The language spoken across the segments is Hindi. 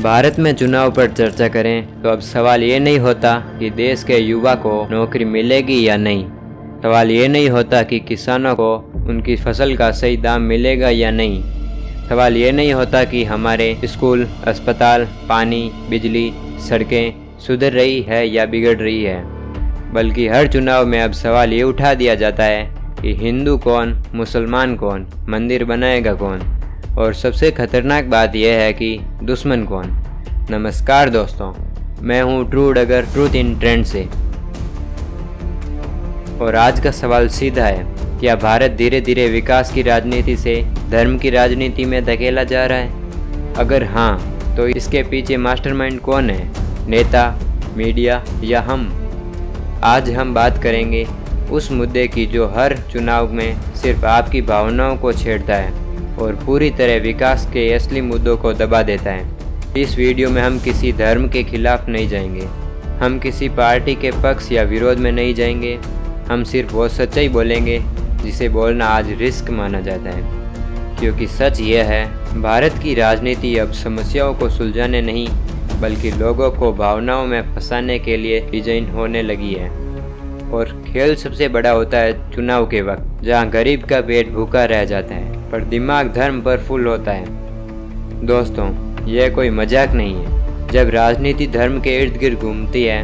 भारत में चुनाव पर चर्चा करें तो अब सवाल ये नहीं होता कि देश के युवा को नौकरी मिलेगी या नहीं। सवाल ये नहीं होता कि किसानों को उनकी फसल का सही दाम मिलेगा या नहीं। सवाल ये नहीं होता कि हमारे स्कूल, अस्पताल, पानी, बिजली, सड़कें सुधर रही है या बिगड़ रही है। बल्कि हर चुनाव में अब सवाल ये उठा दिया जाता है कि हिंदू कौन, मुसलमान कौन, मंदिर बनाएगा कौन, और सबसे खतरनाक बात यह है कि दुश्मन कौन। नमस्कार दोस्तों, मैं हूं ट्रू डगर ट्रूथ इन ट्रेंड से, और आज का सवाल सीधा है, क्या भारत धीरे धीरे विकास की राजनीति से धर्म की राजनीति में धकेला जा रहा है? अगर हाँ, तो इसके पीछे मास्टरमाइंड कौन है? नेता, मीडिया या हम? आज हम बात करेंगे उस मुद्दे की जो हर चुनाव में सिर्फ आपकी भावनाओं को छेड़ता है और पूरी तरह विकास के असली मुद्दों को दबा देता है। इस वीडियो में हम किसी धर्म के खिलाफ नहीं जाएंगे, हम किसी पार्टी के पक्ष या विरोध में नहीं जाएंगे, हम सिर्फ वो सच्चाई बोलेंगे जिसे बोलना आज रिस्क माना जाता है। क्योंकि सच यह है, भारत की राजनीति अब समस्याओं को सुलझाने नहीं बल्कि लोगों को भावनाओं में फंसाने के लिए डिजाइन होने लगी है। और खेल सबसे बड़ा होता है चुनाव के वक्त, जहां गरीब का पेट भूखा रह जाता है पर दिमाग धर्म पर फुल होता है। दोस्तों, यह कोई मजाक नहीं है। जब राजनीति धर्म के इर्द गिर्द घूमती है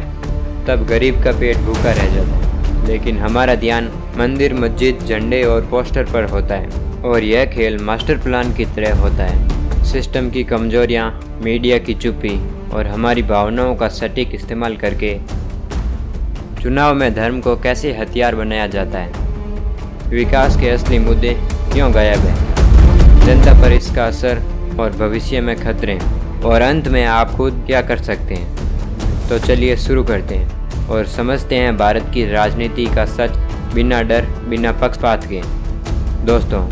तब गरीब का पेट भूखा रह जाता है, लेकिन हमारा ध्यान मंदिर, मस्जिद, झंडे और पोस्टर पर होता है। और यह खेल मास्टर प्लान की तरह होता है। सिस्टम की कमजोरियां, मीडिया की चुप्पी और हमारी भावनाओं का सटीक इस्तेमाल करके चुनाव में धर्म को कैसे हथियार बनाया जाता है। विकास के असली मुद्दे क्यों गायब है, जनता पर इसका असर और भविष्य में खतरे, और अंत में आप खुद क्या कर सकते हैं। तो चलिए शुरू करते हैं और समझते हैं भारत की राजनीति का सच, बिना डर, बिना पक्षपात के। दोस्तों,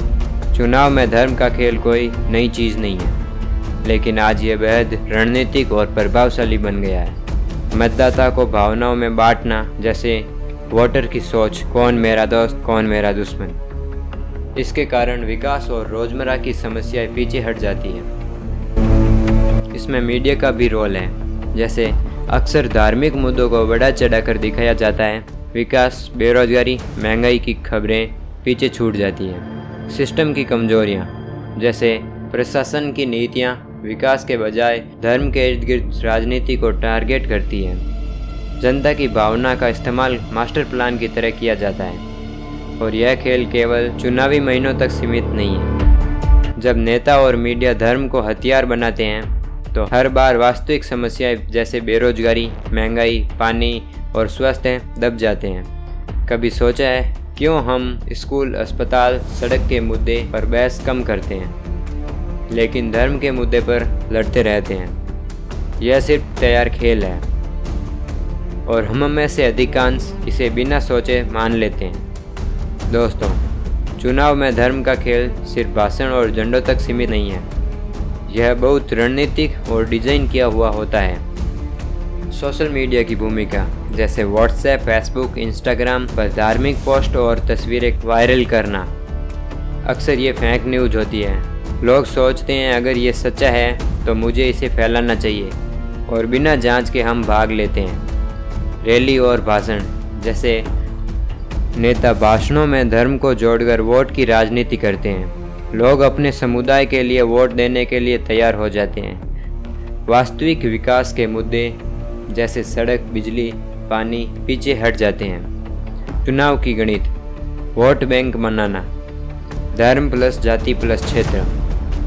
चुनाव में धर्म का खेल कोई नई चीज़ नहीं है, लेकिन आज ये बेहद रणनीतिक और प्रभावशाली बन गया है। मतदाता को भावनाओं में बांटना, जैसे वोटर की सोच, कौन मेरा दोस्त, कौन मेरा दुश्मन। इसके कारण विकास और रोजमर्रा की समस्याएं पीछे हट जाती हैं। इसमें मीडिया का भी रोल है, जैसे अक्सर धार्मिक मुद्दों को बढ़ा चढ़ाकर दिखाया जाता है। विकास, बेरोजगारी, महंगाई की खबरें पीछे छूट जाती हैं। सिस्टम की कमजोरियां, जैसे प्रशासन की नीतियां विकास के बजाय धर्म के इर्द गिर्द राजनीति को टारगेट करती है। जनता की भावना का इस्तेमाल मास्टर प्लान की तरह किया जाता है, और यह खेल केवल चुनावी महीनों तक सीमित नहीं है। जब नेता और मीडिया धर्म को हथियार बनाते हैं तो हर बार वास्तविक समस्याएं जैसे बेरोजगारी, महंगाई, पानी और स्वास्थ्य दब जाते हैं। कभी सोचा है क्यों हम स्कूल, अस्पताल, सड़क के मुद्दे पर बहस कम करते हैं, लेकिन धर्म के मुद्दे पर लड़ते रहते हैं? यह सिर्फ तैयार खेल है, और हम में से अधिकांश इसे बिना सोचे मान लेते हैं। दोस्तों, चुनाव में धर्म का खेल सिर्फ भाषण और झंडों तक सीमित नहीं है। यह बहुत रणनीतिक और डिजाइन किया हुआ होता है। सोशल मीडिया की भूमिका, जैसे व्हाट्सएप, फेसबुक, इंस्टाग्राम पर धार्मिक पोस्ट और तस्वीरें वायरल करना। अक्सर ये फेक न्यूज़ होती है। लोग सोचते हैं अगर ये सच्चा है तो मुझे इसे फैलाना चाहिए, और बिना जांच के हम भाग लेते हैं। रैली और भाषण, जैसे नेता भाषणों में धर्म को जोड़कर वोट की राजनीति करते हैं। लोग अपने समुदाय के लिए वोट देने के लिए तैयार हो जाते हैं। वास्तविक विकास के मुद्दे जैसे सड़क, बिजली, पानी पीछे हट जाते हैं। चुनाव की गणित, वोट बैंक बनाना, धर्म प्लस जाति प्लस क्षेत्र।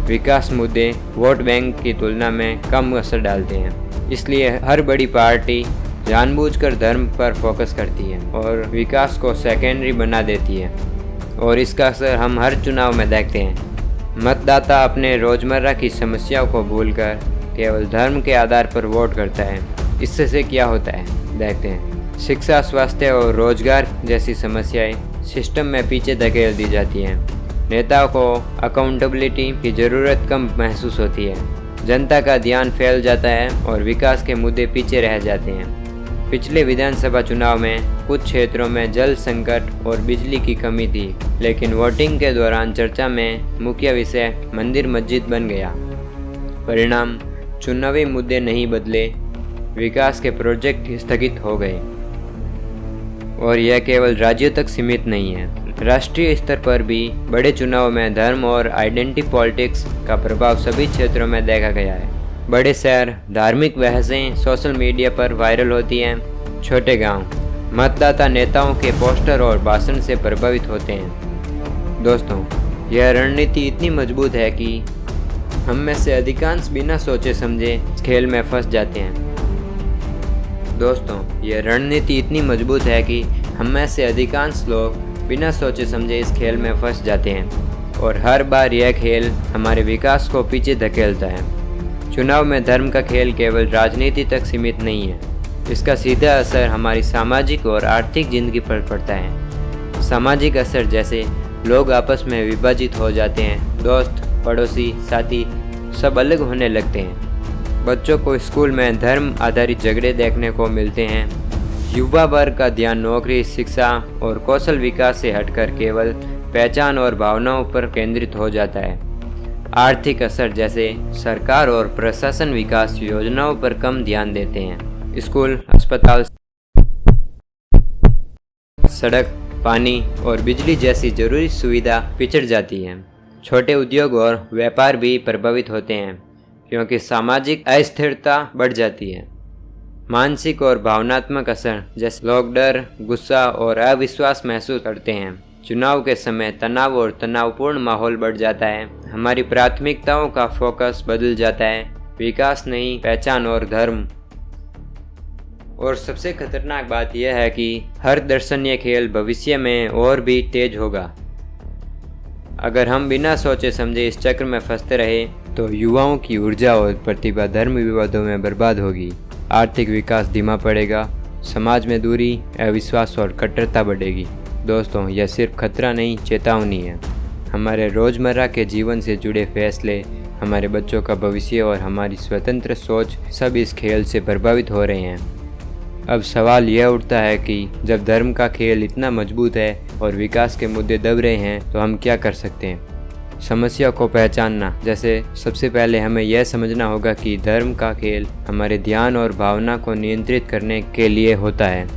विकास मुद्दे वोट बैंक की तुलना में कम असर डालते हैं, इसलिए हर बड़ी पार्टी जानबूझकर धर्म पर फोकस करती है और विकास को सेकेंडरी बना देती है, और इसका असर हम हर चुनाव में देखते हैं। मतदाता अपने रोजमर्रा की समस्याओं को भूलकर केवल धर्म के आधार पर वोट करता है। इससे क्या होता है देखते हैं। शिक्षा, स्वास्थ्य और रोजगार जैसी समस्याएं सिस्टम में पीछे धकेल दी जाती हैं। नेताओं को अकाउंटेबिलिटी की ज़रूरत कम महसूस होती है। जनता का ध्यान फैल जाता है और विकास के मुद्दे पीछे रह जाते हैं। पिछले विधानसभा चुनाव में कुछ क्षेत्रों में जल संकट और बिजली की कमी थी, लेकिन वोटिंग के दौरान चर्चा में मुख्य विषय मंदिर, मस्जिद बन गया। परिणाम, चुनावी मुद्दे नहीं बदले, विकास के प्रोजेक्ट स्थगित हो गए। और यह केवल राज्यों तक सीमित नहीं है, राष्ट्रीय स्तर पर भी बड़े चुनाव में धर्म और आइडेंटिटी पॉलिटिक्स का प्रभाव सभी क्षेत्रों में देखा गया है। बड़े शहर, धार्मिक बहसें सोशल मीडिया पर वायरल होती हैं। छोटे गांव मतदाता नेताओं के पोस्टर और भाषण से प्रभावित होते हैं। दोस्तों, यह रणनीति इतनी मजबूत है कि हम में से अधिकांश बिना सोचे समझे इस खेल में फंस जाते हैं। दोस्तों, यह रणनीति इतनी मजबूत है कि हम में से अधिकांश लोग बिना सोचे समझे इस खेल में फंस जाते हैं और हर बार यह खेल हमारे विकास को पीछे धकेलता है। चुनाव में धर्म का खेल केवल राजनीति तक सीमित नहीं है, इसका सीधा असर हमारी सामाजिक और आर्थिक जिंदगी पर पड़ता है। सामाजिक असर जैसे लोग आपस में विभाजित हो जाते हैं, दोस्त, पड़ोसी, साथी सब अलग होने लगते हैं। बच्चों को स्कूल में धर्म आधारित झगड़े देखने को मिलते हैं। युवा वर्ग का ध्यान नौकरी, शिक्षा और कौशल विकास से हटकर केवल पहचान और भावनाओं पर केंद्रित हो जाता है। आर्थिक असर जैसे सरकार और प्रशासन विकास योजनाओं पर कम ध्यान देते हैं। स्कूल, अस्पताल, सड़क, पानी और बिजली जैसी जरूरी सुविधा पिछड़ जाती है। छोटे उद्योग और व्यापार भी प्रभावित होते हैं क्योंकि सामाजिक अस्थिरता बढ़ जाती है। मानसिक और भावनात्मक असर जैसे लोग डर, गुस्सा और अविश्वास महसूस करते हैं। चुनाव के समय तनाव और तनावपूर्ण माहौल बढ़ जाता है। हमारी प्राथमिकताओं का फोकस बदल जाता है, विकास नहीं, पहचान और धर्म। और सबसे खतरनाक बात यह है कि हर दर्शनीय खेल भविष्य में और भी तेज होगा। अगर हम बिना सोचे समझे इस चक्र में फंसते रहे तो युवाओं की ऊर्जा और प्रतिभा धर्म विवादों में बर्बाद होगी, आर्थिक विकास धीमा पड़ेगा, समाज में दूरी, अविश्वास और कट्टरता बढ़ेगी। दोस्तों, यह सिर्फ खतरा नहीं, चेतावनी है। हमारे रोज़मर्रा के जीवन से जुड़े फैसले, हमारे बच्चों का भविष्य और हमारी स्वतंत्र सोच सब इस खेल से प्रभावित हो रहे हैं। अब सवाल यह उठता है कि जब धर्म का खेल इतना मजबूत है और विकास के मुद्दे दब रहे हैं तो हम क्या कर सकते हैं। समस्या को पहचानना, जैसे सबसे पहले हमें यह समझना होगा कि धर्म का खेल हमारे ध्यान और भावना को नियंत्रित करने के लिए होता है।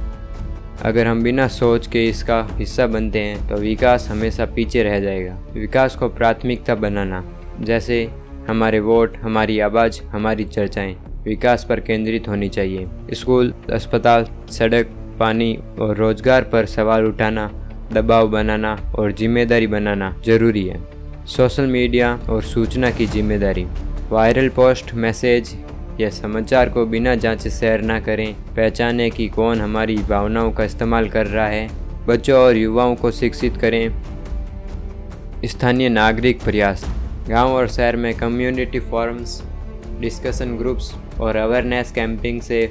अगर हम बिना सोच के इसका हिस्सा बनते हैं तो विकास हमेशा पीछे रह जाएगा। विकास को प्राथमिकता बनाना, जैसे हमारे वोट, हमारी आवाज़, हमारी चर्चाएं विकास पर केंद्रित होनी चाहिए। स्कूल, अस्पताल, सड़क, पानी और रोजगार पर सवाल उठाना, दबाव बनाना और जिम्मेदारी बनाना जरूरी है। सोशल मीडिया और सूचना की जिम्मेदारी, वायरल पोस्ट, मैसेज या समाचार को बिना जांचे शेयर ना करें। पहचानें कि कौन हमारी भावनाओं का इस्तेमाल कर रहा है। बच्चों और युवाओं को शिक्षित करें। स्थानीय नागरिक प्रयास, गांव और शहर में कम्युनिटी फोरम्स, डिस्कशन ग्रुप्स और अवेयरनेस कैंपिंग से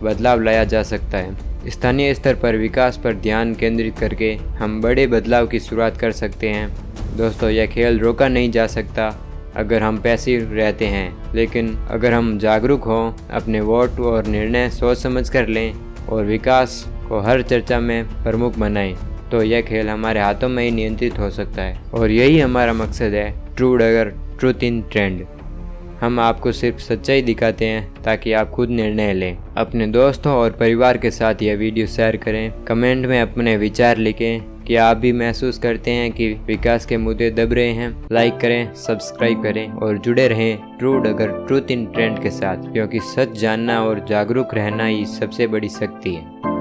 बदलाव लाया जा सकता है। स्थानीय स्तर पर विकास पर ध्यान केंद्रित करके हम बड़े बदलाव की शुरुआत कर सकते हैं। दोस्तों, यह खेल रोका नहीं जा सकता अगर हम पैसिव रहते हैं, लेकिन अगर हम जागरूक हों, अपने वोट और निर्णय सोच समझ कर लें और विकास को हर चर्चा में प्रमुख बनाएं, तो यह खेल हमारे हाथों में ही नियंत्रित हो सकता है। और यही हमारा मकसद है, ट्रूथ इन ट्रेंड। हम आपको सिर्फ सच्चाई दिखाते हैं ताकि आप खुद निर्णय लें। अपने दोस्तों और परिवार के साथ यह वीडियो शेयर करें। कमेंट में अपने विचार लिखें कि आप भी महसूस करते हैं कि विकास के मुद्दे दब रहे हैं। लाइक करें, सब्सक्राइब करें और जुड़े रहें ट्रूथ इन ट्रेंड के साथ, क्योंकि सच जानना और जागरूक रहना ही सबसे बड़ी शक्ति है।